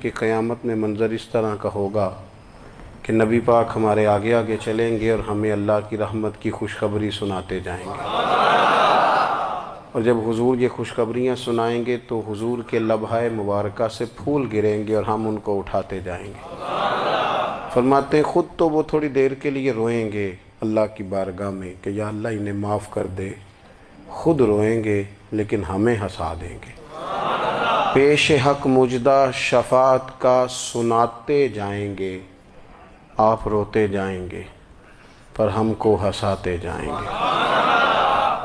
کہ قیامت میں منظر اس طرح کا ہوگا کہ نبی پاک ہمارے آگے آگے چلیں گے اور ہمیں اللہ کی رحمت کی خوشخبری سناتے جائیں گے، اور جب حضور یہ خوشخبریاں سنائیں گے تو حضور کے لبہائے مبارکہ سے پھول گریں گے اور ہم ان کو اٹھاتے جائیں گے۔ فرماتے ہیں خود تو وہ تھوڑی دیر کے لیے روئیں گے اللہ کی بارگاہ میں کہ یا اللہ انہیں معاف کر دے، خود روئیں گے لیکن ہمیں ہنسا دیں گے۔ پیش حق مجدہ شفاعت کا سناتے جائیں گے، آپ روتے جائیں گے پر ہم کو ہنساتے جائیں گے۔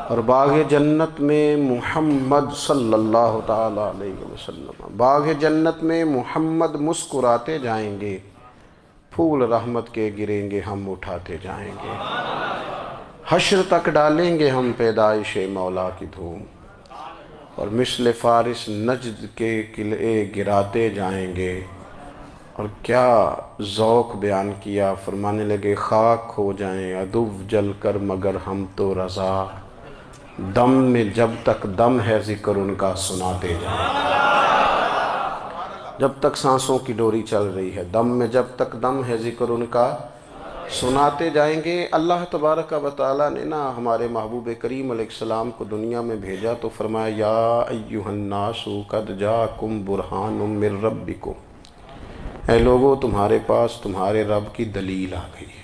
اور باغ جنت میں محمد صلی اللہ تعالیٰ علیہ وسلم، باغ جنت میں محمد مسکراتے جائیں گے، پھول رحمت کے گریں گے ہم اٹھاتے جائیں گے۔ حشر تک ڈالیں گے ہم پیدائش مولا کی دھوم، اور مثل فارس نجد کے قلعے گراتے جائیں گے۔ اور کیا ذوق بیان کیا، فرمانے لگے خاک ہو جائیں عدو جل کر مگر ہم تو رضا، دم میں جب تک دم ہے ذکر ان کا سناتے جائیں گے۔ جب تک سانسوں کی ڈوری چل رہی ہے، دم میں جب تک دم ہے ذکر ان کا سناتے جائیں گے۔ اللہ تبارک و تعالیٰ نے ہمارے محبوب کریم علیہ السلام کو دنیا میں بھیجا تو فرمایا یا ایھا الناس قد جاءکم برہان من ربکم، اے لوگو تمہارے پاس تمہارے رب کی دلیل آ گئی ہے۔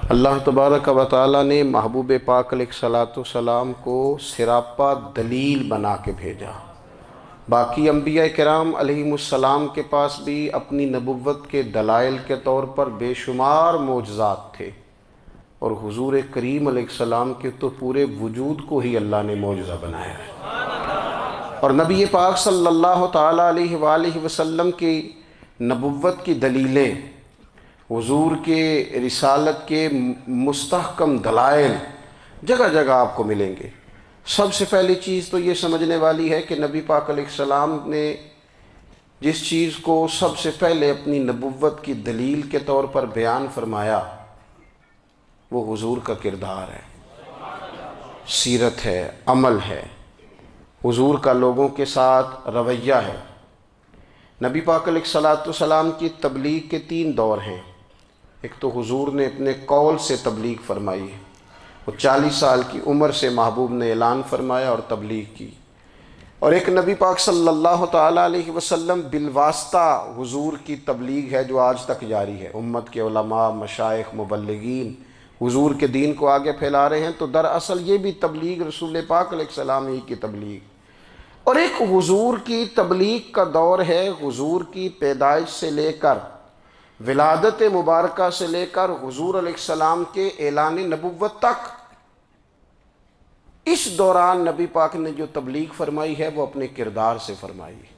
اللہ تبارک و تعالیٰ نے محبوب پاک علیہ السلام کو سراپا دلیل بنا کے بھیجا۔ باقی انبیاء کرام علیہم السلام کے پاس بھی اپنی نبوت کے دلائل کے طور پر بے شمار معجزات تھے، اور حضور کریم علیہ السلام کے تو پورے وجود کو ہی اللہ نے معجزہ بنایا ہے۔ اور نبی پاک صلی اللہ تعالیٰ علیہ وآلہ وسلم کی نبوت کی دلیلیں، حضور کے رسالت کے مستحکم دلائل جگہ جگہ آپ کو ملیں گے۔ سب سے پہلی چیز تو یہ سمجھنے والی ہے کہ نبی پاک علیہ السلام نے جس چیز کو سب سے پہلے اپنی نبوت کی دلیل کے طور پر بیان فرمایا وہ حضور کا کردار ہے، سیرت ہے، عمل ہے، حضور کا لوگوں کے ساتھ رویہ ہے۔ نبی پاک علیہ السلام کی تبلیغ کے 3 دور ہیں۔ ایک تو حضور نے اپنے قول سے تبلیغ فرمائی ہے، وہ 40 سال کی عمر سے محبوب نے اعلان فرمایا اور تبلیغ کی۔ اور ایک نبی پاک صلی اللہ تعالیٰ علیہ وسلم بالواسطہ حضور کی تبلیغ ہے جو آج تک جاری ہے۔ امت کے علماء، مشائخ، مبلغین حضور کے دین کو آگے پھیلا رہے ہیں، تو دراصل یہ بھی تبلیغ رسول پاک علیہ السلام ہی کی تبلیغ۔ اور ایک حضور کی تبلیغ کا دور ہے، حضور کی پیدائش سے لے کر ولادت مبارکہ سے لے کر حضور علیہ السلام کے اعلان نبوت تک۔ اس دوران نبی پاک نے جو تبلیغ فرمائی ہے وہ اپنے کردار سے فرمائی ہے۔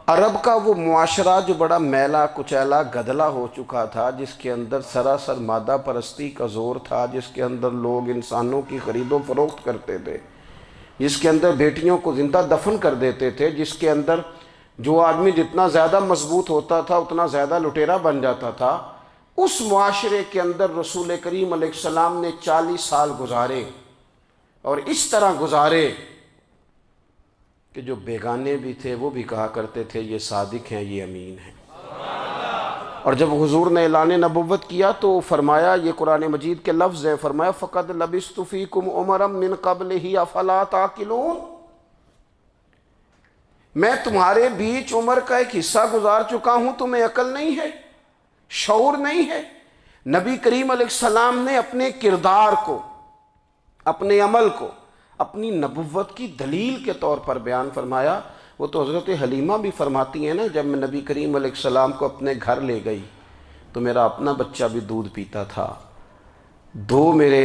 عرب کا وہ معاشرہ جو بڑا میلا کچیلا گدلا ہو چکا تھا، جس کے اندر سراسر مادہ پرستی کا زور تھا، جس کے اندر لوگ انسانوں کی خرید و فروخت کرتے تھے، جس کے اندر بیٹیوں کو زندہ دفن کر دیتے تھے، جس کے اندر جو آدمی جتنا زیادہ مضبوط ہوتا تھا اتنا زیادہ لٹیرا بن جاتا تھا، اس معاشرے کے اندر رسول کریم علیہ السلام نے 40 سال گزارے، اور اس طرح گزارے کہ جو بیگانے بھی تھے وہ بھی کہا کرتے تھے یہ صادق ہیں، یہ امین ہیں۔ اور جب حضور نے اعلان نبوت کیا تو فرمایا، یہ قرآن مجید کے لفظ ہیں، فرمایا فَقَدْ لَبِثْتُ فِيكُمْ عُمَرًا مِّن قَبْلِهِ أَفَلَا تَعْقِلُونَ، میں تمہارے بیچ عمر کا ایک حصہ گزار چکا ہوں، تمہیں عقل نہیں ہے، شعور نہیں ہے۔ نبی کریم علیہ السلام نے اپنے کردار کو، اپنے عمل کو اپنی نبوت کی دلیل کے طور پر بیان فرمایا۔ وہ تو حضرت حلیمہ بھی فرماتی ہیں نا، جب میں نبی کریم علیہ السلام کو اپنے گھر لے گئی تو میرا اپنا بچہ بھی دودھ پیتا تھا، 2 میرے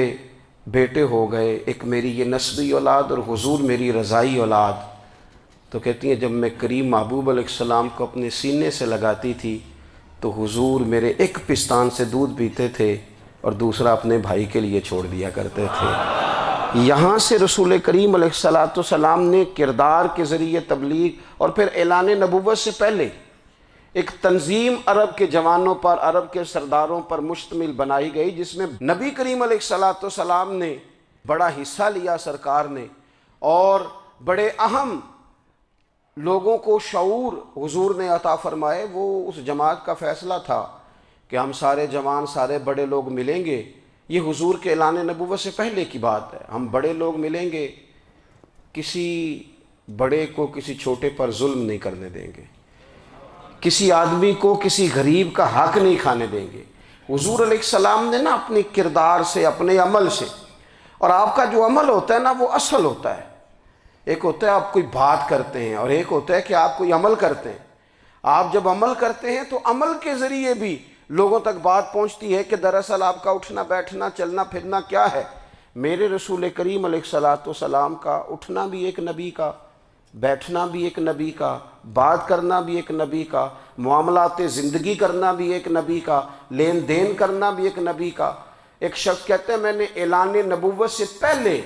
بیٹے ہو گئے، ایک میری یہ نسبی اولاد اور حضور میری رضائی اولاد۔ تو کہتی ہیں جب میں کریم محبوب علیہ السلام کو اپنے سینے سے لگاتی تھی تو حضور میرے ایک پستان سے دودھ پیتے تھے اور دوسرا اپنے بھائی کے لیے چھوڑ دیا کرتے تھے۔ یہاں سے رسول کریم علیہ السلام نے کردار کے ذریعے تبلیغ، اور پھر اعلان نبوت سے پہلے ایک تنظیم عرب کے جوانوں پر، عرب کے سرداروں پر مشتمل بنائی گئی، جس میں نبی کریم علیہ السلام نے بڑا حصہ لیا سرکار نے، اور بڑے اہم لوگوں کو شعور حضور نے عطا فرمائے، وہ اس جماعت کا فیصلہ تھا کہ ہم سارے جوان، سارے بڑے لوگ ملیں گے۔ یہ حضور کے اعلان نبوت سے پہلے کی بات ہے، ہم بڑے لوگ ملیں گے، کسی بڑے کو کسی چھوٹے پر ظلم نہیں کرنے دیں گے، کسی آدمی کو کسی غریب کا حق نہیں کھانے دیں گے۔ حضور علیہ السلام نے نا اپنے کردار سے، اپنے عمل سے، اور آپ کا جو عمل ہوتا ہے نا وہ اصل ہوتا ہے۔ ایک ہوتا ہے آپ کوئی بات کرتے ہیں اور ایک ہوتا ہے کہ آپ کوئی عمل کرتے ہیں۔ آپ جب عمل کرتے ہیں تو عمل کے ذریعے بھی لوگوں تک بات پہنچتی ہے کہ دراصل آپ کا اٹھنا بیٹھنا چلنا پھرنا کیا ہے۔ میرے رسول کریم علیہ الصلاۃ والسلام کا اٹھنا بھی ایک نبی کا، بیٹھنا بھی ایک نبی کا، بات کرنا بھی ایک نبی کا، معاملات زندگی کرنا بھی ایک نبی کا، لین دین کرنا بھی ایک نبی کا۔ ایک شخص کہتے ہیں میں نے اعلان نبوت سے پہلے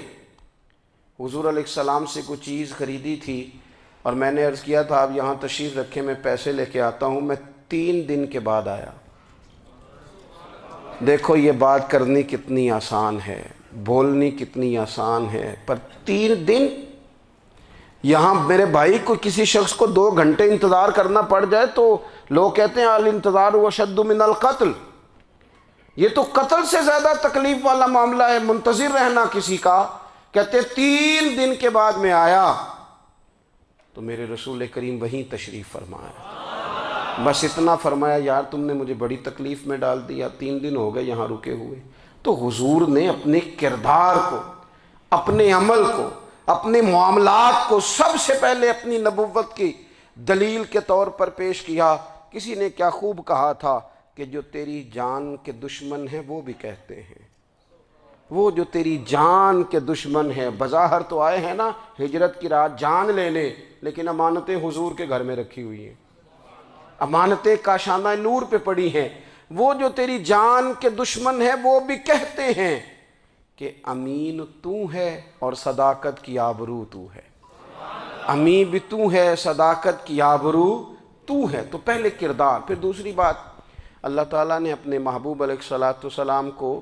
حضور علیہ السلام سے کوئی چیز خریدی تھی اور میں نے عرض کیا تھا آپ یہاں تشریف رکھیں، میں پیسے لے کے آتا ہوں۔ میں 3 دن کے بعد آیا۔ دیکھو یہ بات کرنی کتنی آسان ہے، بولنی کتنی آسان ہے، پر 3 دن یہاں میرے بھائی کو کسی شخص کو 2 گھنٹے انتظار کرنا پڑ جائے تو لوگ کہتے ہیں الانتظار اشد من القتل، یہ تو قتل سے زیادہ تکلیف والا معاملہ ہے منتظر رہنا کسی کا۔ کہتے 3 دن کے بعد میں آیا تو میرے رسول کریم وہیں تشریف فرمایا، بس اتنا فرمایا یار تم نے مجھے بڑی تکلیف میں ڈال دیا، 3 دن ہو گئے یہاں رکے ہوئے۔ تو حضور نے اپنے کردار کو، اپنے عمل کو، اپنے معاملات کو سب سے پہلے اپنی نبوت کی دلیل کے طور پر پیش کیا۔ کسی نے کیا خوب کہا تھا کہ جو تیری جان کے دشمن ہیں وہ بھی کہتے ہیں، وہ جو تیری جان کے دشمن ہیں، بظاہر تو آئے ہیں نا ہجرت کی رات جان لے لے، لیکن امانتیں حضور کے گھر میں رکھی ہوئی ہیں، امانتیں کاشانہ نور پہ پڑی ہیں۔ وہ جو تیری جان کے دشمن ہیں وہ بھی کہتے ہیں کہ امین تو ہے اور صداقت کی آبرو تو ہے، امین بھی تو ہے، صداقت کی آبرو تو ہے۔ تو پہلے کردار، پھر دوسری بات، اللہ تعالیٰ نے اپنے محبوب علیہ الصلاۃ والسلام کو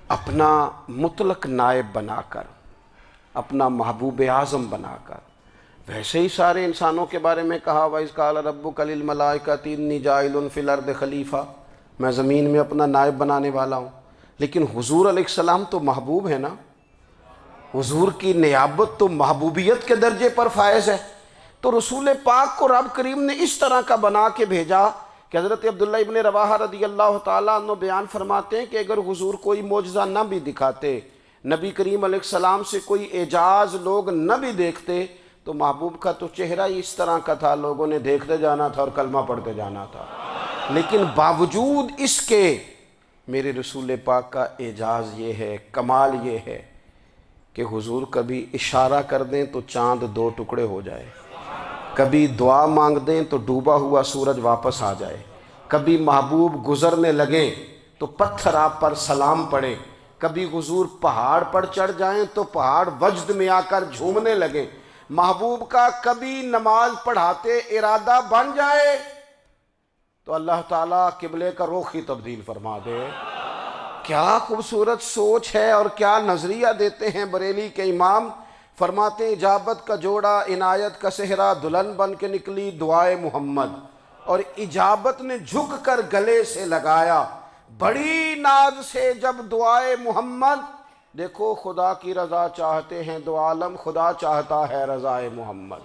اپنا مطلق نائب بنا کر، اپنا محبوب اعظم بنا کر، ویسے ہی سارے انسانوں کے بارے میں کہا وَإِذْ قَالَ رَبُّكَ لِلْمَلَائِكَةِ إِنِّي جَاعِلٌ فِي الْأَرْضِ خلیفہ، میں زمین میں اپنا نائب بنانے والا ہوں۔ لیکن حضور علیہ السلام تو محبوب ہے نا، حضور کی نیابت تو محبوبیت کے درجے پر فائز ہے۔ تو رسول پاک کو رب کریم نے اس طرح کا بنا کے بھیجا کہ حضرت عبداللہ ابن رواحہ رضی اللہ تعالیٰ عنہ بیان فرماتے ہیں کہ اگر حضور کوئی معجزہ نہ بھی دکھاتے، نبی کریم علیہ السلام سے کوئی اعجاز لوگ نہ بھی دیکھتے، تو محبوب کا تو چہرہ ہی اس طرح کا تھا، لوگوں نے دیکھتے جانا تھا اور کلمہ پڑھتے جانا تھا۔ لیکن باوجود اس کے میرے رسول پاک کا اعجاز یہ ہے، کمال یہ ہے کہ حضور کبھی اشارہ کر دیں تو چاند 2 ٹکڑے ہو جائے، کبھی دعا مانگ دیں تو ڈوبا ہوا سورج واپس آ جائے، کبھی محبوب گزرنے لگیں تو پتھر آپ پر سلام پڑے، کبھی حضور پہاڑ پر چڑھ جائیں تو پہاڑ وجد میں آ کر جھومنے لگیں، محبوب کا کبھی نماز پڑھاتے ارادہ بن جائے تو اللہ تعالیٰ قبلے کا رخ ہی تبدیل فرما دے۔ کیا خوبصورت سوچ ہے اور کیا نظریہ دیتے ہیں بریلی کے امام۔ فرماتے ہیں اجابت کا جوڑا عنایت کا صحرا، دلہن بن کے نکلی دعائے محمد، اور اجابت نے جھک کر گلے سے لگایا بڑی ناز سے جب دعائے محمد۔ دیکھو خدا کی رضا چاہتے ہیں دو عالم، خدا چاہتا ہے رضائے محمد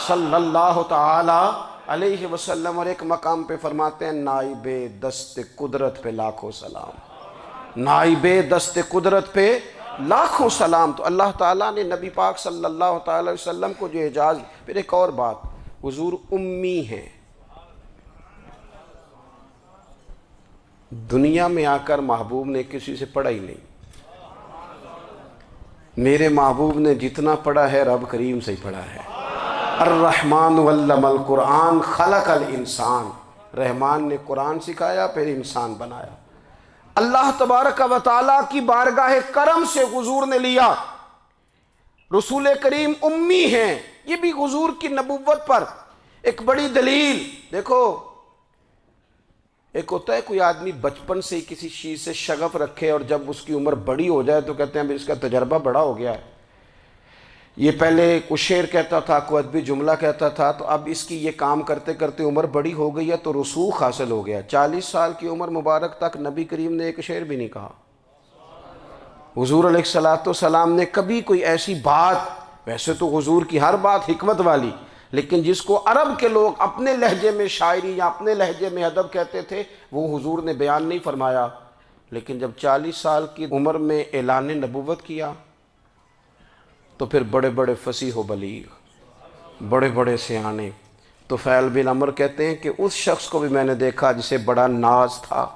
صلی اللہ تعالی علیہ وسلم۔ اور ایک مقام پہ فرماتے ہیں نائب دست قدرت پہ لاکھوں سلام، نائب دست قدرت پہ لاکھوں سلام۔ تو اللہ تعالیٰ نے نبی پاک صلی اللہ تعالی علیہ وسلم کو جو اعجاز۔ پھر ایک اور بات، حضور امی ہیں، دنیا میں آ کر محبوب نے کسی سے پڑھا ہی نہیں۔ میرے محبوب نے جتنا پڑھا ہے رب کریم سے ہی پڑھا ہے۔ الرحمن علم القرآن خلق الانسان، رحمان نے قرآن سکھایا پھر انسان بنایا۔ اللہ تبارک و تعالیٰ کی بارگاہ کرم سے حضور نے لیا۔ رسول کریم امی ہیں، یہ بھی حضور کی نبوت پر ایک بڑی دلیل۔ دیکھو ایک ہوتا ہے کوئی آدمی بچپن سے کسی چیز سے شغف رکھے اور جب اس کی عمر بڑی ہو جائے تو کہتے ہیں اس کا تجربہ بڑا ہو گیا ہے، یہ پہلے کچھ شعر کہتا تھا، کوئی ادبی جملہ کہتا تھا، تو اب اس کی یہ کام کرتے کرتے عمر بڑی ہو گئی ہے تو رسوخ حاصل ہو گیا۔ 40 سال کی عمر مبارک تک نبی کریم نے ایک شعر بھی نہیں کہا۔ حضور علیہ السلام نے کبھی کوئی ایسی بات، ویسے تو حضور کی ہر بات حکمت والی، لیکن جس کو عرب کے لوگ اپنے لہجے میں شاعری یا اپنے لہجے میں ادب کہتے تھے، وہ حضور نے بیان نہیں فرمایا۔ لیکن جب 40 سال کی عمر میں اعلان نبوت کیا تو پھر بڑے بڑے فصیح و بلیغ، بڑے بڑے سیانے طفیل بن عمرو کہتے ہیں کہ اس شخص کو بھی میں نے دیکھا جسے بڑا ناز تھا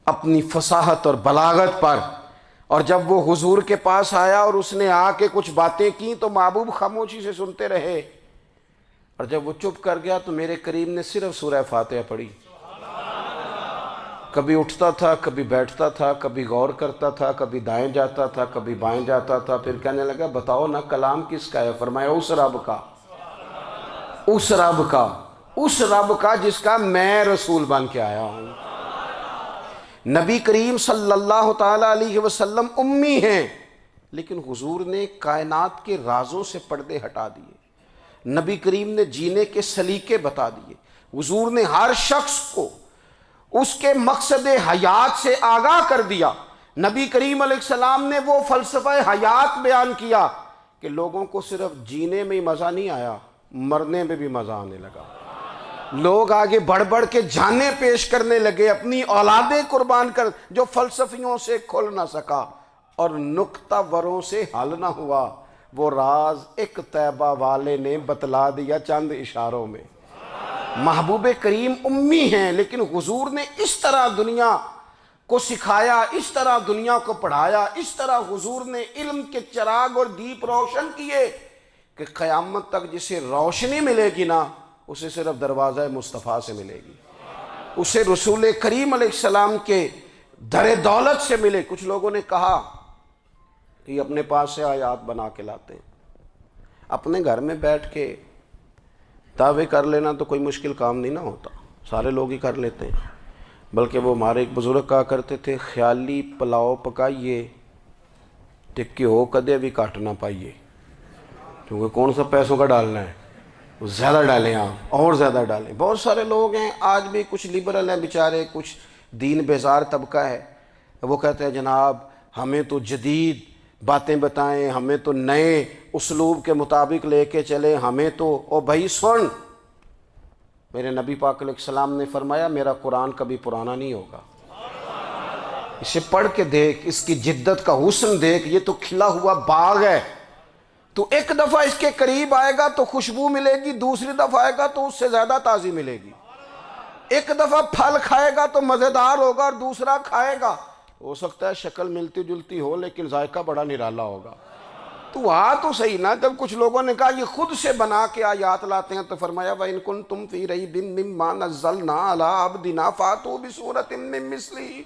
اپنی فصاحت اور بلاغت پر، اور جب وہ حضور کے پاس آیا اور اس نے آ کے کچھ باتیں کی تو محبوب خاموشی سے سنتے رہے، اور جب وہ چپ کر گیا تو میرے کریم نے صرف سورہ فاتحہ پڑھی۔ کبھی اٹھتا تھا، کبھی بیٹھتا تھا، کبھی غور کرتا تھا، کبھی دائیں جاتا تھا، کبھی بائیں جاتا تھا، پھر کہنے لگا بتاؤ نا کلام کس کا ہے؟ فرمایا اس رب کا، اس رب کا، اس رب کا جس کا میں رسول بن کے آیا ہوں۔ نبی کریم صلی اللہ تعالیٰ علیہ وسلم امی ہیں، لیکن حضور نے کائنات کے رازوں سے پردے ہٹا دیے، نبی کریم نے جینے کے سلیقے بتا دیے، حضور نے ہر شخص کو اس کے مقصد حیات سے آگاہ کر دیا۔ نبی کریم علیہ السلام نے وہ فلسفہ حیات بیان کیا کہ لوگوں کو صرف جینے میں ہی مزہ نہیں آیا، مرنے میں بھی مزہ آنے لگا۔ لوگ آگے بڑھ بڑھ کے جانیں پیش کرنے لگے، اپنی اولادیں قربان کر، جو فلسفیوں سے کھل نہ سکا اور نکتہ وروں سے حل نہ ہوا، وہ راز ایک طیبہ والے نے بتلا دیا چند اشاروں میں۔ محبوب کریم امی ہیں، لیکن حضور نے اس طرح دنیا کو سکھایا، اس طرح دنیا کو پڑھایا، اس طرح حضور نے علم کے چراغ اور دیپ روشن کیے کہ قیامت تک جسے روشنی ملے گی نا، اسے صرف دروازہ مصطفیٰ سے ملے گی، اسے رسول کریم علیہ السلام کے در دولت سے ملے۔ کچھ لوگوں نے کہا کہ یہ اپنے پاس سے آیات بنا کے لاتے ہیں، اپنے گھر میں بیٹھ کے دعوے کر لینا تو کوئی مشکل کام نہیں نہ ہوتا، سارے لوگ ہی کر لیتے ہیں۔ بلکہ وہ ہمارے ایک بزرگ کہا کرتے تھے، خیالی پلاؤ پکائیے ٹکی ہو کدے بھی کاٹ نہ پائیے، کیونکہ کون سا پیسوں کا ڈالنا ہے، زیادہ ڈالیں آپ اور زیادہ ڈالیں۔ بہت سارے لوگ ہیں آج بھی، کچھ لبرل ہیں بیچارے، کچھ دین بیزار طبقہ ہے، وہ کہتے ہیں جناب ہمیں تو جدید باتیں بتائیں، ہمیں تو نئے اسلوب کے مطابق لے کے چلیں، ہمیں تو او بھائی سن، میرے نبی پاک علیہ السلام نے فرمایا میرا قرآن کبھی پرانا نہیں ہوگا، اسے پڑھ کے دیکھ، اس کی جدت کا حسن دیکھ، یہ تو کھلا ہوا باغ ہے، تو ایک دفعہ اس کے قریب آئے گا تو خوشبو ملے گی، دوسری دفعہ آئے گا تو اس سے زیادہ تازی ملے گی، ایک دفعہ پھل کھائے گا تو مزیدار ہوگا اور دوسرا کھائے گا ہو سکتا ہے شکل ملتی جلتی ہو لیکن ذائقہ بڑا نرالا ہوگا۔ تو تو صحیح نا، جب کچھ لوگوں نے کہا یہ خود سے بنا کے آیات لاتے ہیں تو فرمایا وَإِن كُنتُمْ فِي رَيْبٍ مِّمَّا نَزَّلْنَا عَلَىٰ عَبْدِنَا فَأْتُوا بِسُورَةٍ مِّن مِّثْلِهِ،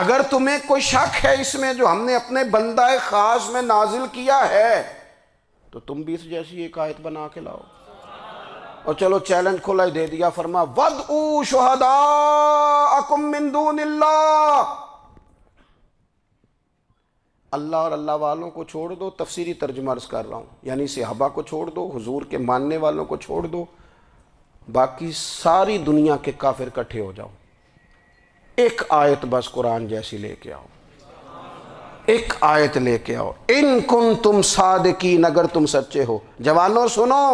اگر تمہیں کوئی شک ہے اس میں جو ہم نے اپنے بندہ خاص میں نازل کیا ہے تو تم بھی اس جیسی ایک آیت بنا کے لاؤ۔ اور چلو چیلنج کھلا ہی دے دیا، فرما وَادْعُوا شُهَدَاءَكُم مِّن دُونِ اللَّهِ، اللہ اور اللہ والوں کو چھوڑ دو، تفسیری ترجمہ عرض کر رہا ہوں، یعنی صحابہ کو چھوڑ دو، حضور کے ماننے والوں کو چھوڑ دو، باقی ساری دنیا کے کافر اکٹھے ہو جاؤ، ایک آیت بس قرآن جیسی لے کے آؤ، ایک آیت لے کے آؤ، ان کنتم صادقین، اگر تم سچے ہو۔ جوانوں سنو،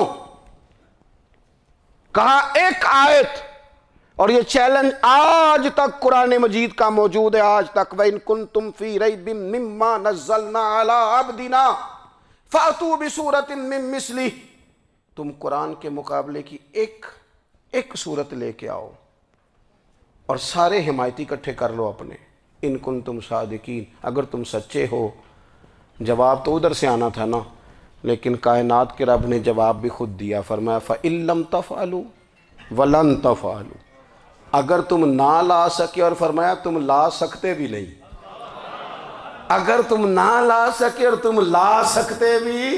کہا ایک آیت، اور یہ چیلنج آج تک قرآن مجید کا موجود ہے، آج تک وَإِن كُنتُمْ فِي رَيْبٍ مِّمَّا نَزَّلْنَا عَلَىٰ عَبْدِنَا فَأْتُوا بِسُورَةٍ مِّن مِّثْلِهِ، تم قرآن کے مقابلے کی ایک صورت لے کے آؤ اور سارے حمایتی اکٹھے کر لو اپنے، ان کنتم صادقین، اگر تم سچے ہو۔ جواب تو ادھر سے آنا تھا نا، لیکن کائنات کے رب نے جواب بھی خود دیا، فرمایا فَإِن لَّمْ تَفْعَلُوا وَلَن تَفْعَلُوا، اگر تم نہ لا سکے، اور فرمایا تم لا سکتے بھی نہیں، اگر تم نہ لا سکے اور تم لا سکتے بھی،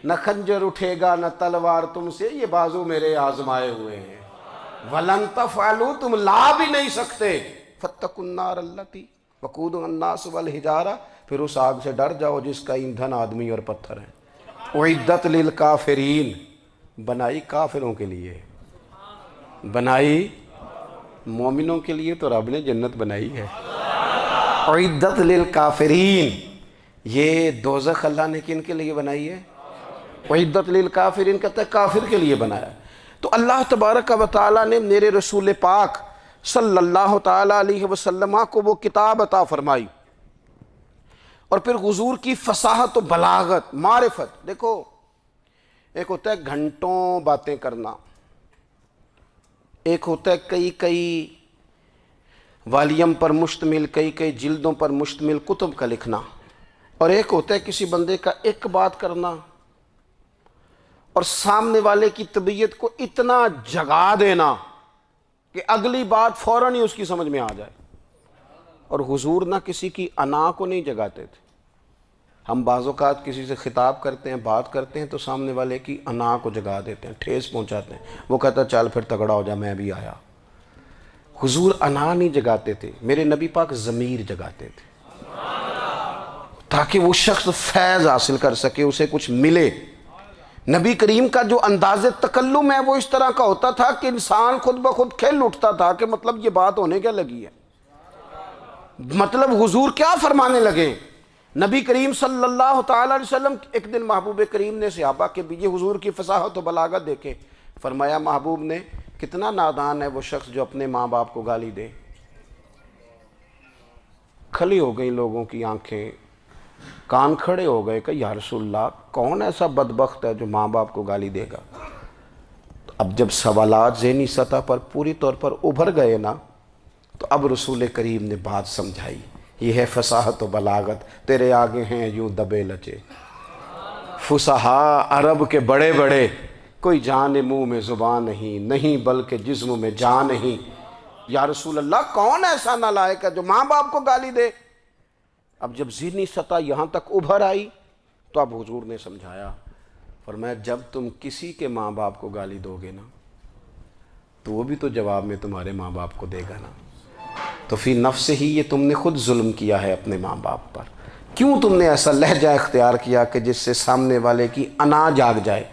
نہ خنجر اٹھے گا نہ تلوار تم سے، یہ بازو میرے آزمائے ہوئے ہیں، وَلَن تَفْعَلُوا، تم لا بھی نہیں سکتے، فَاتَّقُوا النَّارَ الَّتِي وَقُودُهَا النَّاسُ وَالْحِجَارَةُ، پھر اس آگ سے ڈر جاؤ جس کا ایندھن آدمی اور پتھر ہے۔ اعدت للکافرین، بنائی کافروں کے لیے، بنائی مومنوں کے لیے تو رب نے جنت بنائی ہے۔ اعدت للکافرین، یہ دوزخ اللہ نے کن کے لیے بنائی ہے؟ اعدت للکافرین کہتا ہے کافر کے لیے بنایا۔ تو اللہ تبارک و تعالیٰ نے میرے رسول پاک صلی اللہ تعالیٰ علیہ وسلم کو وہ کتاب عطا فرمائی، اور پھر حضور کی فصاحت و بلاغت، معرفت۔ دیکھو ایک ہوتا ہے گھنٹوں باتیں کرنا، ایک ہوتا ہے کئی کئی والیم پر مشتمل، کئی کئی جلدوں پر مشتمل کتب کا لکھنا، اور ایک ہوتا ہے کسی بندے کا ایک بات کرنا اور سامنے والے کی طبیعت کو اتنا جگا دینا کہ اگلی بات فوراً ہی اس کی سمجھ میں آ جائے۔ اور حضور نہ کسی کی انا کو نہیں جگاتے تھے۔ ہم بعض اوقات کسی سے خطاب کرتے ہیں، بات کرتے ہیں تو سامنے والے کی انا کو جگا دیتے ہیں، ٹھیس پہنچاتے ہیں، وہ کہتا ہے چل پھر تگڑا ہو جا میں بھی آیا۔ حضور انا نہیں جگاتے تھے، میرے نبی پاک ضمیر جگاتے تھے تاکہ وہ شخص فیض حاصل کر سکے، اسے کچھ ملے۔ نبی کریم کا جو انداز تکلم ہے وہ اس طرح کا ہوتا تھا کہ انسان خود بخود کھل اٹھتا تھا کہ مطلب یہ بات ہونے کیا لگی ہے، مطلب حضور کیا فرمانے لگے۔ نبی کریم صلی اللہ تعالیٰ علیہ وسلم، ایک دن محبوب کریم نے صحابہ کے بیچ حضور کی فصاحت و بلاغت دیکھے، فرمایا محبوب نے کتنا نادان ہے وہ شخص جو اپنے ماں باپ کو گالی دے۔ کھلی ہو گئی لوگوں کی آنکھیں، کان کھڑے ہو گئے کہ یا رسول اللہ کون ایسا بدبخت ہے جو ماں باپ کو گالی دے گا۔ اب جب سوالات ذہنی سطح پر پوری طور پر ابھر گئے نا، تو اب رسول کریم نے بات سمجھائی۔ یہ ہے فصاحت و بلاغت، تیرے آگے ہیں یوں دبے لچے فصحاء عرب کے بڑے بڑے، کوئی جان منہ میں زبان نہیں بلکہ جسم میں جان نہیں۔ یا رسول اللہ کون ایسا نالائق ہے جو ماں باپ کو گالی دے؟ اب جب ذہنی سطح یہاں تک ابھر آئی تو اب حضور نے سمجھایا، فرمایا جب تم کسی کے ماں باپ کو گالی دو گے نا تو وہ بھی تو جواب میں تمہارے ماں باپ کو دے گا نا، تو فی نفس ہی یہ تم نے خود ظلم کیا ہے اپنے ماں باپ پر۔ کیوں تم نے ایسا لہجہ اختیار کیا کہ جس سے سامنے والے کی انا جاگ جائے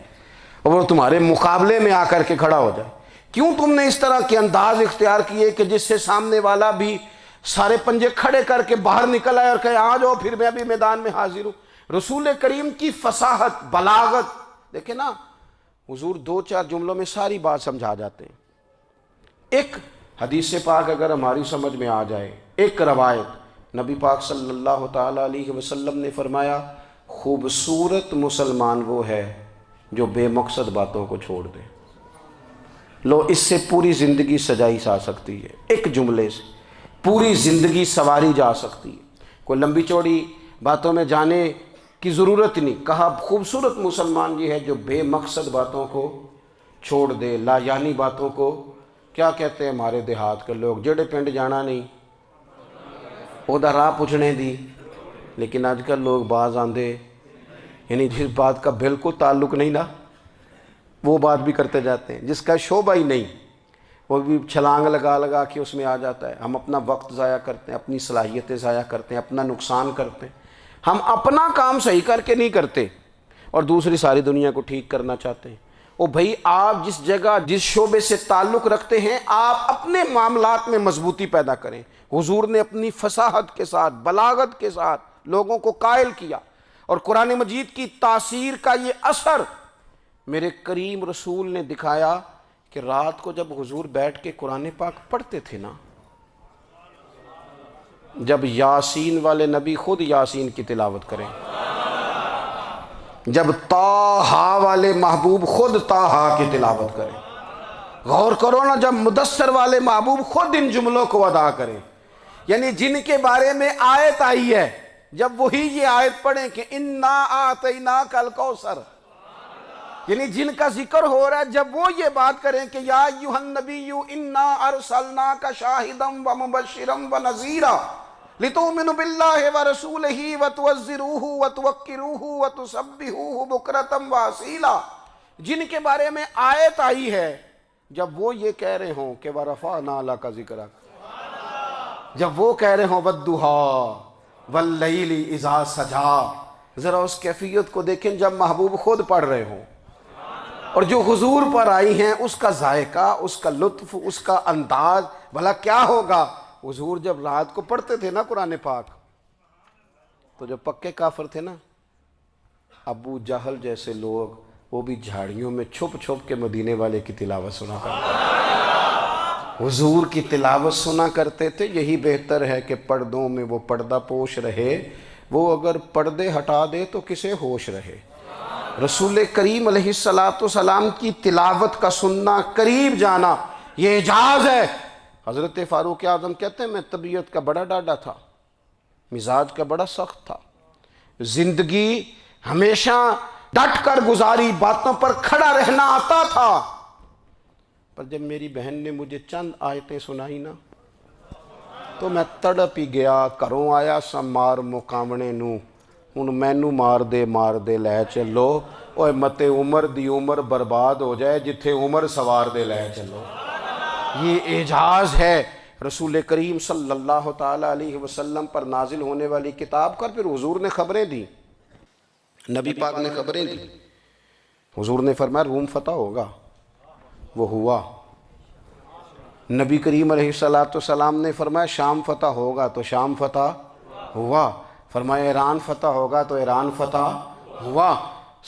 اور وہ تمہارے مقابلے میں آ کر کے کھڑا ہو جائے؟ کیوں تم نے اس طرح کے انداز اختیار کیے کہ جس سے سامنے والا بھی سارے پنجے کھڑے کر کے باہر نکل آئے اور کہے آ جاؤ پھر میں بھی میدان میں حاضر ہوں؟ رسول کریم کی فصاحت، بلاغت دیکھیں نا، حضور دو چار جملوں میں ساری بات سمجھا جاتے ہیں۔ ایک حدیث پاک اگر ہماری سمجھ میں آ جائے، ایک روایت نبی پاک صلی اللہ تعالیٰ علیہ وسلم نے فرمایا خوبصورت مسلمان وہ ہے جو بے مقصد باتوں کو چھوڑ دے۔ لو اس سے پوری زندگی سجائی جا سکتی ہے، ایک جملے سے پوری زندگی سواری جا سکتی ہے، کوئی لمبی چوڑی باتوں میں جانے کی ضرورت نہیں۔ کہا خوبصورت مسلمان یہ ہے جو بے مقصد باتوں کو چھوڑ دے، لا یعنی باتوں کو، کیا کہتے ہیں ہمارے دیہات کے لوگ، جڑے پنڈ جانا نہیں اودا راہ پوچھنے دی، لیکن آج کل لوگ باز آندے یعنی جس بات کا بالکل تعلق نہیں نا وہ بات بھی کرتے جاتے ہیں، جس کا شعبہ ہی نہیں وہ بھی چھلانگ لگا لگا کے اس میں آ جاتا ہے۔ ہم اپنا وقت ضائع کرتے ہیں، اپنی صلاحیتیں ضائع کرتے ہیں، اپنا نقصان کرتے ہیں۔ ہم اپنا کام صحیح کر کے نہیں کرتے اور دوسری ساری دنیا کو ٹھیک کرنا چاہتے ہیں۔ او بھائی آپ جس جگہ جس شعبے سے تعلق رکھتے ہیں آپ اپنے معاملات میں مضبوطی پیدا کریں۔ حضور نے اپنی فصاحت کے ساتھ، بلاغت کے ساتھ لوگوں کو قائل کیا، اور قرآن مجید کی تاثیر کا یہ اثر میرے کریم رسول نے دکھایا کہ رات کو جب حضور بیٹھ کے قرآن پاک پڑھتے تھے نا، جب یاسین والے نبی خود یاسین کی تلاوت کریں، جب طٰہٰ والے محبوب خود طٰہٰ کی تلاوت کریں، غور کرو نا جب مدثر والے محبوب خود ان جملوں کو ادا کریں، یعنی جن کے بارے میں آیت آئی ہے جب وہی یہ آیت پڑھیں کہ اِنَّا أَعْطَيْنَاكَ الْكَوْثَرَ، یعنی جن کا ذکر ہو رہا ہے جب وہ یہ بات کریں کہ یا ایھا النبی انا ارسلناک شاہدا ومبشرا ونذیرا لتؤمنوا باللہ ورسولہ وتعزروہ وتوقروہ وتسبحوہ بکرۃ واصیلا، جن کے بارے میں آیت آئی ہے جب وہ یہ کہہ رہے ہوں کہ ورفعنا لک ذکرک، جب وہ کہہ رہے ہوں والضحیٰ واللیل اذا سجا، ذرا اس کیفیت کو دیکھیں جب محبوب خود پڑھ رہے ہوں، اور جو حضور پر آئی ہیں اس کا ذائقہ، اس کا لطف، اس کا انداز بھلا کیا ہوگا۔ حضور جب رات کو پڑھتے تھے نا قرآن پاک، تو جو پکے کافر تھے نا، ابو جہل جیسے لوگ، وہ بھی جھاڑیوں میں چھپ چھپ کے مدینے والے کی تلاوت سنا کرتے تھے، حضور کی تلاوت سنا کرتے تھے۔ یہی بہتر ہے کہ پردوں میں وہ پردہ پوش رہے، وہ اگر پردے ہٹا دے تو کسے ہوش رہے۔ رسول کریم علیہ السلام کی تلاوت کا سننا، قریب جانا، یہ اعجاز ہے۔ حضرت فاروق اعظم کہتے ہیں میں طبیعت کا بڑا ڈاڈا تھا، مزاج کا بڑا سخت تھا، زندگی ہمیشہ ڈٹ کر گزاری، باتوں پر کھڑا رہنا آتا تھا، پر جب میری بہن نے مجھے چند آیتیں سنائی نا تو میں تڑپ ہی گیا۔ کروں آیا سمار مقامنے نو، ہن مینو مار دے لے چلو، اوے متے عمر دی عمر برباد ہو جائے جتھے عمر سوار دے لے چلو۔ یہ اعجاز ہے رسول کریم صلی اللہ تعالیٰ علیہ وسلم پر نازل ہونے والی کتاب کا۔ پھر حضور نے خبریں دی، نبی پاک نے خبریں دی۔ حضور نے فرمایا روم فتح ہوگا، وہ ہوا۔ نبی کریم علیہ السلام نے فرمایا شام فتح ہوگا، تو شام فتح ہوا۔ فرمایا ایران فتح ہوگا، تو ایران فتح ہوا۔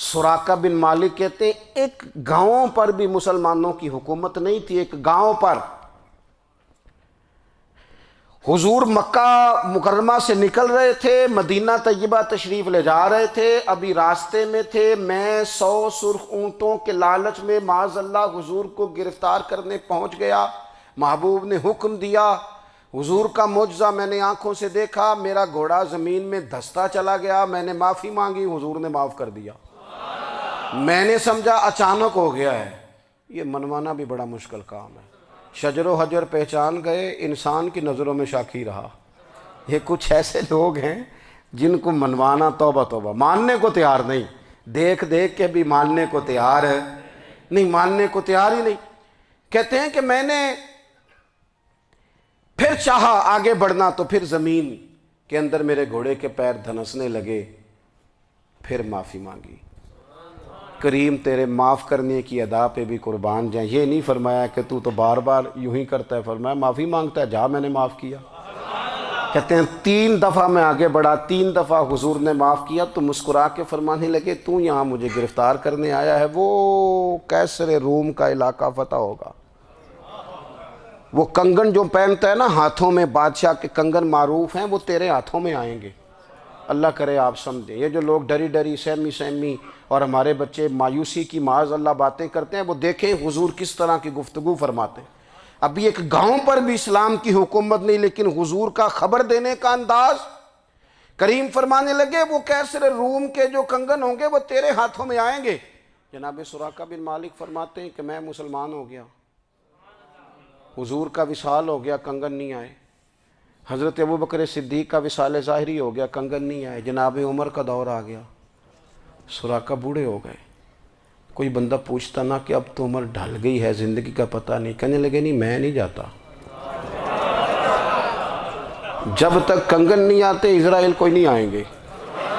سراقہ بن مالک کہتے ہیں ایک گاؤں پر بھی مسلمانوں کی حکومت نہیں تھی، ایک گاؤں پر۔ حضور مکہ مکرمہ سے نکل رہے تھے، مدینہ طیبہ تشریف لے جا رہے تھے، ابھی راستے میں تھے، میں 100 سرخ اونٹوں کے لالچ میں معاذ اللہ حضور کو گرفتار کرنے پہنچ گیا۔ محبوب نے حکم دیا، حضور کا معجزہ میں نے آنکھوں سے دیکھا، میرا گھوڑا زمین میں دھستا چلا گیا، میں نے معافی مانگی، حضور نے معاف کر دیا۔ میں نے سمجھا اچانک ہو گیا ہے۔ یہ منوانا بھی بڑا مشکل کام ہے۔ شجر و حجر پہچان گئے، انسان کی نظروں میں شاکی رہا۔ یہ کچھ ایسے لوگ ہیں جن کو منوانا توبہ توبہ، ماننے کو تیار نہیں، دیکھ دیکھ کے بھی ماننے کو تیار ہے نہیں، ماننے کو تیار ہی نہیں۔ کہتے ہیں کہ میں نے پھر چاہا آگے بڑھنا، تو پھر زمین کے اندر میرے گھوڑے کے پیر دھنسنے لگے، پھر معافی مانگی۔ کریم تیرے معاف کرنے کی ادا پہ بھی قربان جائیں۔ یہ نہیں فرمایا کہ تو بار بار یوں ہی کرتا ہے، فرمایا معافی مانگتا ہے، جا میں نے معاف کیا۔ کہتے ہیں 3 دفعہ میں آگے بڑھا، 3 دفعہ حضور نے معاف کیا تو مسکرا کے فرمانے لگے تو یہاں مجھے گرفتار کرنے آیا ہے، وہ کیسر روم کا علاقہ فتح ہوگا۔ وہ کنگن جو پہنتا ہے نا ہاتھوں میں، بادشاہ کے کنگن معروف ہیں، وہ تیرے ہاتھوں میں آئیں گے۔ اللہ کرے آپ سمجھیں، یہ جو لوگ ڈری ڈری سہمی اور ہمارے بچے مایوسی کی معاذ اللہ باتیں کرتے ہیں، وہ دیکھیں حضور کس طرح کی گفتگو فرماتے ہیں۔ ابھی ایک گاؤں پر بھی اسلام کی حکومت نہیں، لیکن حضور کا خبر دینے کا انداز۔ کریم فرمانے لگے وہ کیسر روم کے جو کنگن ہوں گے وہ تیرے ہاتھوں میں آئیں گے۔ جناب سراقہ بن مالک فرماتے ہیں کہ میں مسلمان ہو گیا، حضور کا وصال ہو گیا، کنگن نہیں آئے۔ حضرت ابوبکر صدیق کا وصال ظاہری ہو گیا، کنگن نہیں آئے۔ جناب عمر کا دور آ گیا، سراقہ بوڑھے ہو گئے۔ کوئی بندہ پوچھتا نا کہ اب تو عمر ڈھل گئی ہے، زندگی کا پتہ نہیں، کہنے لگے نہیں میں نہیں جاتا، جب تک کنگن نہیں آتے اسرائیل کوئی نہیں آئیں گے،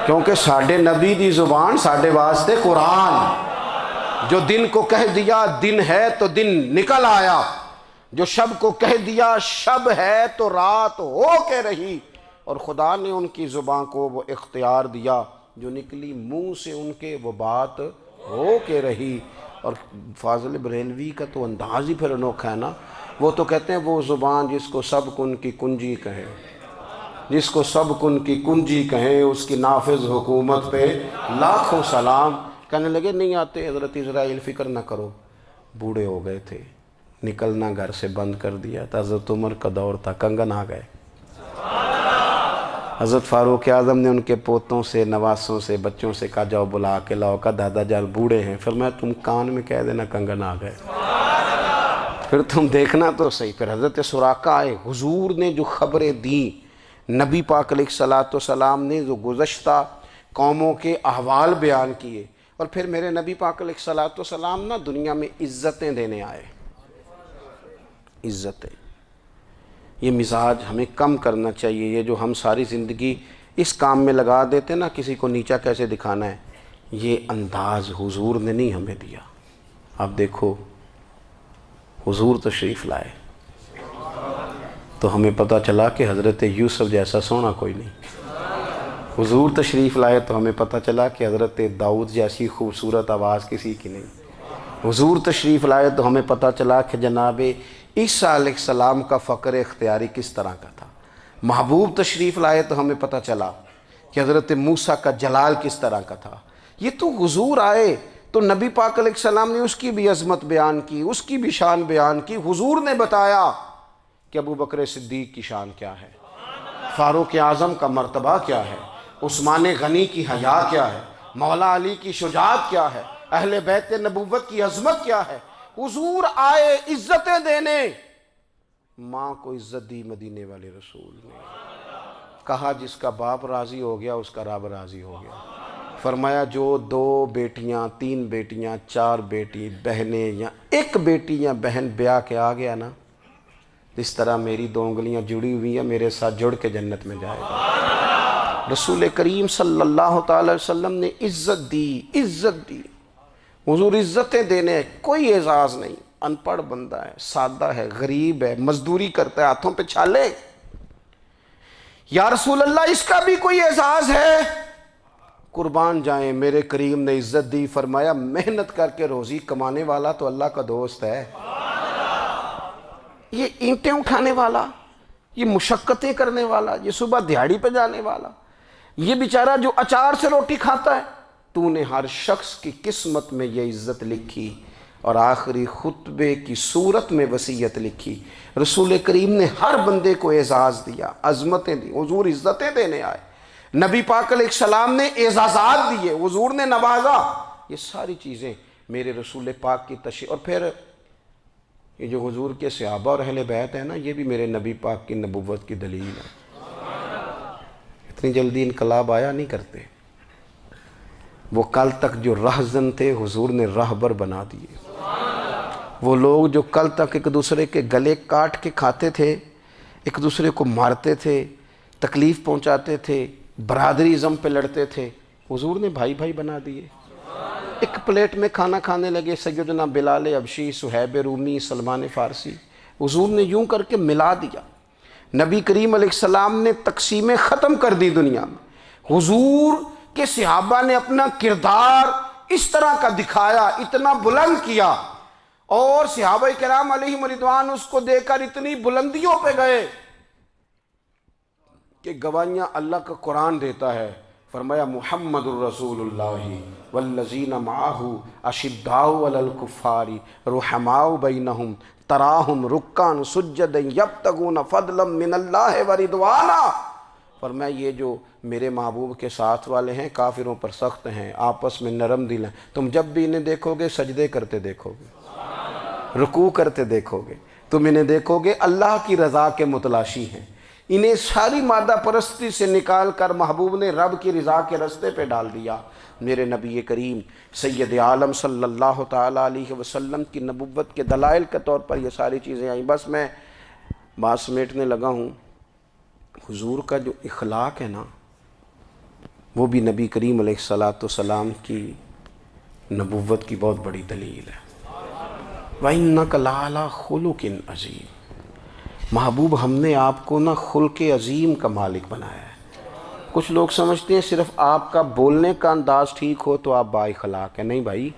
کیونکہ ساڈے نبی دی زبان ساڈے واسطے قرآن۔ جو دن کو کہہ دیا دن ہے تو دن نکل آیا، جو شب کو کہہ دیا شب ہے تو رات ہو کے رہی، اور خدا نے ان کی زبان کو وہ اختیار دیا، جو نکلی منہ سے ان کے وہ بات ہو کے رہی۔ اور فاضل بریلوی کا تو انداز ہی پھر انوکھا ہے نا، وہ تو کہتے ہیں وہ زبان جس کو سب کن کی کنجی کہے، جس کو سب کن کی کنجی کہیں، اس کی نافذ حکومت پہ لاکھوں سلام۔ کہنے لگے نہیں آتے حضرت اسرائیل، فکر نہ کرو، بوڑھے ہو گئے تھے، نکلنا گھر سے بند کر دیا تھا، حضرت عمر کا دور تھا، کنگن آ گئے۔ حضرت فاروق اعظم نے ان کے پوتوں سے، نواسوں سے، بچوں سے کہا جاؤ بلا کے لاؤ، کہا دادا جان بوڑھے ہیں، فرمایا تم کان میں کہہ دینا کنگن آ گئے، پھر تم دیکھنا تو صحیح۔ پھر حضرت سراقہ آئے، حضور نے جو خبریں دیں، نبی پاک علیہ السلام نے جو گزشتہ قوموں کے احوال بیان کیے، اور پھر میرے نبی پاک علیہ السلام نا دنیا میں عزتیں دینے آئے، عزتیں۔ یہ مزاج ہمیں کم کرنا چاہیے، یہ جو ہم ساری زندگی اس کام میں لگا دیتے نا، کسی کو نیچا کیسے دکھانا ہے، یہ انداز حضور نے نہیں ہمیں دیا۔ اب دیکھو حضور تشریف لائے تو ہمیں پتہ چلا کہ حضرت یوسف جیسا سونا کوئی نہیں، حضور تشریف لائے تو ہمیں پتہ چلا کہ حضرت داؤد جیسی خوبصورت آواز کسی کی نہیں، حضور تشریف لائے تو ہمیں پتہ چلا کہ جناب عیسیٰ علیہ السلام کا فقر اختیاری کس طرح کا تھا، محبوب تشریف لائے تو ہمیں پتہ چلا کہ حضرت موسیٰ کا جلال کس طرح کا تھا۔ یہ تو حضور آئے تو نبی پاک علیہ السلام نے اس کی بھی عظمت بیان کی، اس کی بھی شان بیان کی، حضور نے بتایا کہ ابو بکر صدیق کی شان کیا ہے، فاروق اعظم کا مرتبہ کیا ہے، عثمان غنی کی حیا کیا ہے، مولا علی کی شجاعت کیا ہے، اہل بیت نبوت کی عظمت کیا ہے۔ حضور آئے عزتیں دینے، ماں کو عزت دی مدینے والے رسول نے، کہا جس کا باپ راضی ہو گیا اس کا رب راضی ہو گیا، فرمایا جو 2 بیٹیاں 3 بیٹیاں 4 بیٹی بہنیں یا 1 بیٹی یا بہن بیاہ کے آ گیا نا، اس طرح میری 2 انگلیاں جڑی ہوئی ہیں، میرے ساتھ جڑ کے جنت میں جائے گا۔ رسول کریم صلی اللہ تعالی وسلم نے عزت دی، حضور عزتیں دینے، کوئی اعزاز نہیں، ان پڑھ بندہ ہے، سادہ ہے، غریب ہے، مزدوری کرتا ہے، ہاتھوں پہ چھالے، یا رسول اللہ اس کا بھی کوئی اعزاز ہے؟ قربان جائیں، میرے کریم نے عزت دی، فرمایا محنت کر کے روزی کمانے والا تو اللہ کا دوست ہے، یہ اینٹیں اٹھانے والا، یہ مشقتیں کرنے والا، یہ صبح دیہڑی پہ جانے والا، یہ بیچارہ جو اچار سے روٹی کھاتا ہے، تو نے ہر شخص کی قسمت میں یہ عزت لکھی اور آخری خطبے کی صورت میں وصیت لکھی۔ رسول کریم نے ہر بندے کو اعزاز دیا، عظمتیں دی، حضور عزتیں دینے آئے، نبی پاک علیہ السلام نے اعزازات دیے، حضور نے نوازا، یہ ساری چیزیں میرے رسول پاک کی تشریف۔ اور پھر یہ جو حضور کے صحابہ اور اہل بیت ہیں نا، یہ بھی میرے نبی پاک کی نبوت کی دلیل ہے۔ اتنی جلدی انقلاب آیا نہیں کرتے، وہ کل تک جو رہزن تھے حضور نے راہبر بنا دیے، وہ لوگ جو کل تک ایک دوسرے کے گلے کاٹ کے کھاتے تھے، ایک دوسرے کو مارتے تھے، تکلیف پہنچاتے تھے، برادری ازم پہ لڑتے تھے، حضور نے بھائی بھائی بنا دیے، ایک پلیٹ میں کھانا کھانے لگے، سیدنا بلال حبشی، صہیب رومی، سلمان فارسی، حضور نے یوں کر کے ملا دیا۔ نبی کریم علیہ السلام نے تقسیمیں ختم کر دی دنیا میں، حضور کے صحابہ نے اپنا کردار اس طرح کا دکھایا، اتنا بلند کیا، اور صحابہ کرام علیہم رضوان اس کو دیکھ کر اتنی بلندیوں پہ گئے کہ گواہیاں اللہ کا قرآن دیتا ہے، فرمایا محمد الرسول اللہ والذین معہ اشداء علی الکفار رحماء بینہم تراہم رکعا سجدا یبتغون فضلا من اللہ ورضوانا۔ فرمایا یہ جو میرے محبوب کے ساتھ والے ہیں کافروں پر سخت ہیں، آپس میں نرم دل ہیں، تم جب بھی انہیں دیکھو گے سجدے کرتے دیکھو گے، رکوع کرتے دیکھو گے، تم انہیں دیکھو گے اللہ کی رضا کے متلاشی ہیں، انہیں ساری مادہ پرستی سے نکال کر محبوب نے رب کی رضا کے رستے پہ ڈال دیا۔ میرے نبی کریم سید عالم صلی اللہ تعالیٰ علیہ وسلم کی نبوت کے دلائل کے طور پر یہ ساری چیزیں آئیں۔ بس میں بات سمیٹنے لگا ہوں، حضور کا جو اخلاق ہے نا، وہ بھی نبی کریم علیہ السلام کی نبوت کی بہت بڑی دلیل ہے۔ وَإِنَّكَ لَعَلَىٰ خُلُقٍ عَظِيمٍ، محبوب ہم نے آپ کو نا خلق عظیم کا مالک بنایا ہے۔ کچھ لوگ سمجھتے ہیں صرف آپ کا بولنے کا انداز ٹھیک ہو تو آپ با اخلاق ہیں، نہیں بھائی،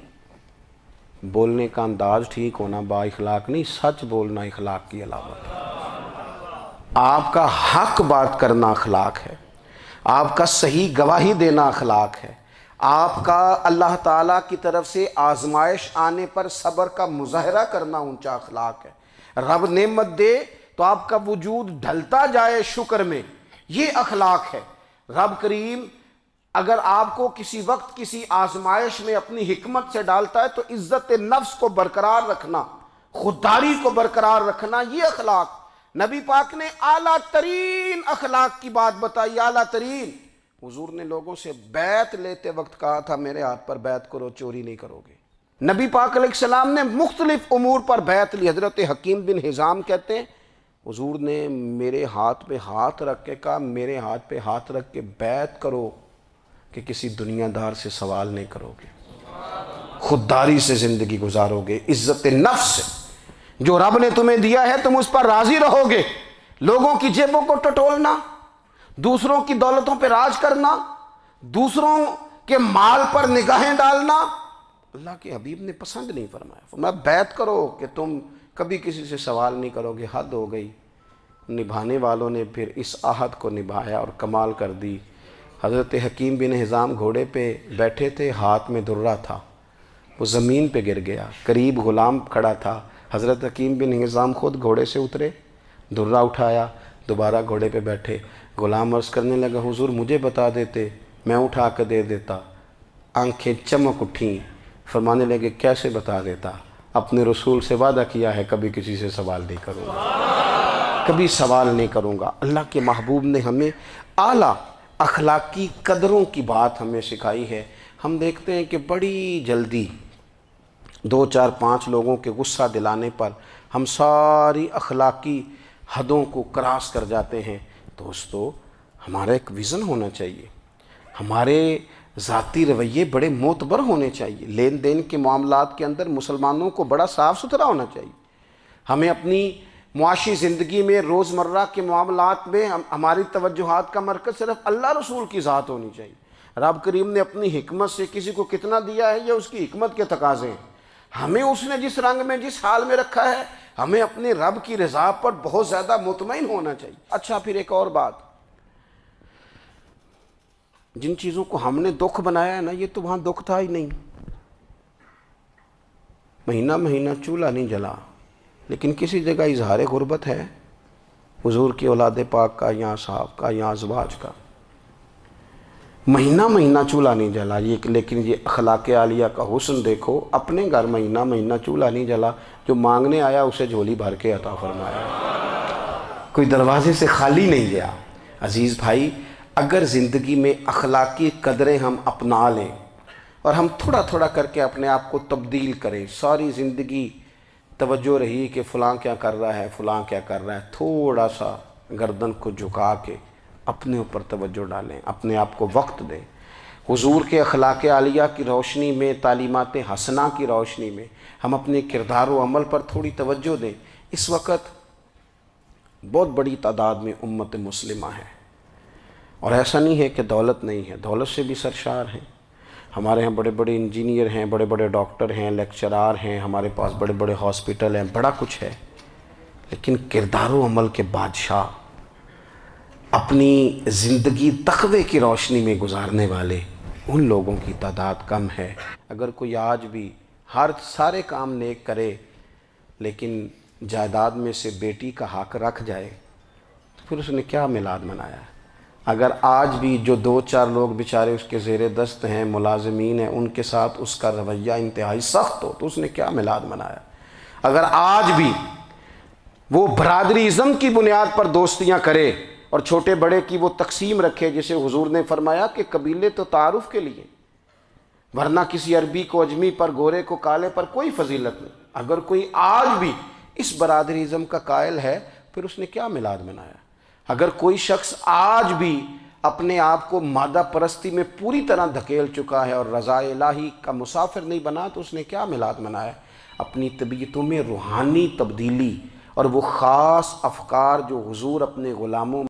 بولنے کا انداز ٹھیک ہونا با اخلاق نہیں، سچ بولنا اخلاق کی علامت ہے۔ آپ کا حق بات کرنا اخلاق ہے، آپ کا صحیح گواہی دینا اخلاق ہے، آپ کا اللہ تعالیٰ کی طرف سے آزمائش آنے پر صبر کا مظاہرہ کرنا اونچا اخلاق ہے۔ رب نعمت دے تو آپ کا وجود ڈھلتا جائے شکر میں، یہ اخلاق ہے۔ رب کریم اگر آپ کو کسی وقت کسی آزمائش میں اپنی حکمت سے ڈالتا ہے تو عزت نفس کو برقرار رکھنا، خودداری کو برقرار رکھنا، یہ اخلاق۔ نبی پاک نے اعلیٰ ترین اخلاق کی بات بتائی، اعلیٰ ترین۔ حضور نے لوگوں سے بیعت لیتے وقت کہا تھا میرے ہاتھ پر بیعت کرو، چوری نہیں کرو گے۔ نبی پاک علیہ السلام نے مختلف امور پر بیعت لی۔ حضرت حکیم بن حزام کہتے ہیں حضور نے میرے ہاتھ پہ ہاتھ رکھ کے کہا میرے ہاتھ پہ ہاتھ رکھ کے بیعت کرو کہ کسی دنیا دار سے سوال نہیں کرو گے، خودداری سے زندگی گزارو گے، عزت نفس سے، جو رب نے تمہیں دیا ہے تم اس پر راضی رہو گے، لوگوں کی جیبوں کو ٹٹولنا، دوسروں کی دولتوں پہ راج کرنا، دوسروں کے مال پر نگاہیں ڈالنا اللہ کے حبیب نے پسند نہیں فرمایا۔ فرمایا بیعت کرو کہ تم کبھی کسی سے سوال نہیں کرو گے۔ حد ہو گئی، نبھانے والوں نے پھر اس عہد کو نبھایا اور کمال کر دی۔ حضرت حکیم بن حزام گھوڑے پہ بیٹھے تھے، ہاتھ میں درہ تھا، وہ زمین پہ گر گیا، قریب غلام کھڑا تھا، حضرت حکیم بن حزام خود گھوڑے سے اترے، درہ اٹھایا، دوبارہ گھوڑے پہ بیٹھے۔ غلام عرض کرنے لگا حضور مجھے بتا دیتے میں اٹھا کے دے دیتا۔ آنکھیں چمک اٹھیں، فرمانے لگے کیسے بتا دیتا، اپنے رسول سے وعدہ کیا ہے کبھی کسی سے سوال نہیں کروں گا، کبھی سوال نہیں کروں گا۔ اللہ کے محبوب نے ہمیں اعلیٰ اخلاقی قدروں کی بات ہمیں سکھائی ہے۔ ہم دیکھتے ہیں کہ بڑی جلدی 2 4 5 لوگوں کے غصہ دلانے پر ہم ساری اخلاقی حدوں کو کراس کر جاتے ہیں۔ دوستو ہمارا ایک ویژن ہونا چاہیے، ہمارے ذاتی رویے بڑے معتبر ہونے چاہیے، لین دین کے معاملات کے اندر مسلمانوں کو بڑا صاف ستھرا ہونا چاہیے۔ ہمیں اپنی معاشی زندگی میں روزمرہ کے معاملات میں ہماری توجہات کا مرکز صرف اللہ رسول کی ذات ہونی چاہیے۔ رب کریم نے اپنی حکمت سے کسی کو کتنا دیا ہے یہ اس کی حکمت کے تقاضے ہیں، ہمیں اس نے جس رنگ میں جس حال میں رکھا ہے ہمیں اپنے رب کی رضا پر بہت زیادہ مطمئن ہونا چاہیے۔ اچھا پھر ایک اور بات، جن چیزوں کو ہم نے دکھ بنایا ہے نا یہ تو وہاں دکھ تھا ہی نہیں، مہینہ مہینہ چولہا نہیں جلا، لیکن کسی جگہ اظہار غربت ہے حضور کی اولاد پاک کا یا صحاب کا یا ازواج کا، مہینہ مہینہ چولہا نہیں جلا، لیکن یہ اخلاق عالیہ کا حسن دیکھو، اپنے گھر مہینہ مہینہ چولہا نہیں جلا، جو مانگنے آیا اسے جھولی بھر کے عطا فرمایا، کوئی دروازے سے خالی نہیں گیا۔ عزیز بھائی اگر زندگی میں اخلاقی قدریں ہم اپنا لیں اور ہم تھوڑا تھوڑا کر کے اپنے آپ کو تبدیل کریں، ساری زندگی توجہ رہی کہ فلاں کیا کر رہا ہے فلاں کیا کر رہا ہے، تھوڑا سا گردن کو جھکا کے اپنے اوپر توجہ ڈالیں، اپنے آپ کو وقت دیں، حضور کے اخلاق عالیہ کی روشنی میں، تعلیمات حسنہ کی روشنی میں ہم اپنے کردار و عمل پر تھوڑی توجہ دیں۔ اس وقت بہت بڑی تعداد میں امت مسلمہ ہے، اور ایسا نہیں ہے کہ دولت نہیں ہے، دولت سے بھی سرشار ہیں، ہمارے ہاں بڑے بڑے انجینئر ہیں، بڑے بڑے ڈاکٹر ہیں، لیکچرار ہیں، ہمارے پاس بڑے بڑے ہاسپٹل ہیں، بڑا کچھ ہے، لیکن کردار و عمل کے بادشاہ، اپنی زندگی تقوی کی روشنی میں گزارنے والے، ان لوگوں کی تعداد کم ہے۔ اگر کوئی آج بھی سارے کام نیک کرے لیکن جائیداد میں سے بیٹی کا حق رکھ جائے تو پھر اس نے کیا میلاد منایا ہے؟ اگر آج بھی جو 2 4 لوگ بیچارے اس کے زیر دست ہیں، ملازمین ہیں، ان کے ساتھ اس کا رویہ انتہائی سخت ہو تو اس نے کیا میلاد منایا؟ اگر آج بھی وہ برادری ازم کی بنیاد پر دوستیاں کرے اور چھوٹے بڑے کی وہ تقسیم رکھے، جسے حضور نے فرمایا کہ قبیلے تو تعارف کے لیے، ورنہ کسی عربی کو اجمی پر، گورے کو کالے پر کوئی فضیلت نہیں۔ اگر کوئی آج بھی اس برادری ازم کا قائل ہے پھر اس نے کیا میلاد منایا؟ اگر کوئی شخص آج بھی اپنے آپ کو مادہ پرستی میں پوری طرح دھکیل چکا ہے اور رضا الہی کا مسافر نہیں بنا تو اس نے کیا میلاد منایا؟ اپنی طبیعتوں میں روحانی تبدیلی اور وہ خاص افکار جو حضور اپنے غلاموں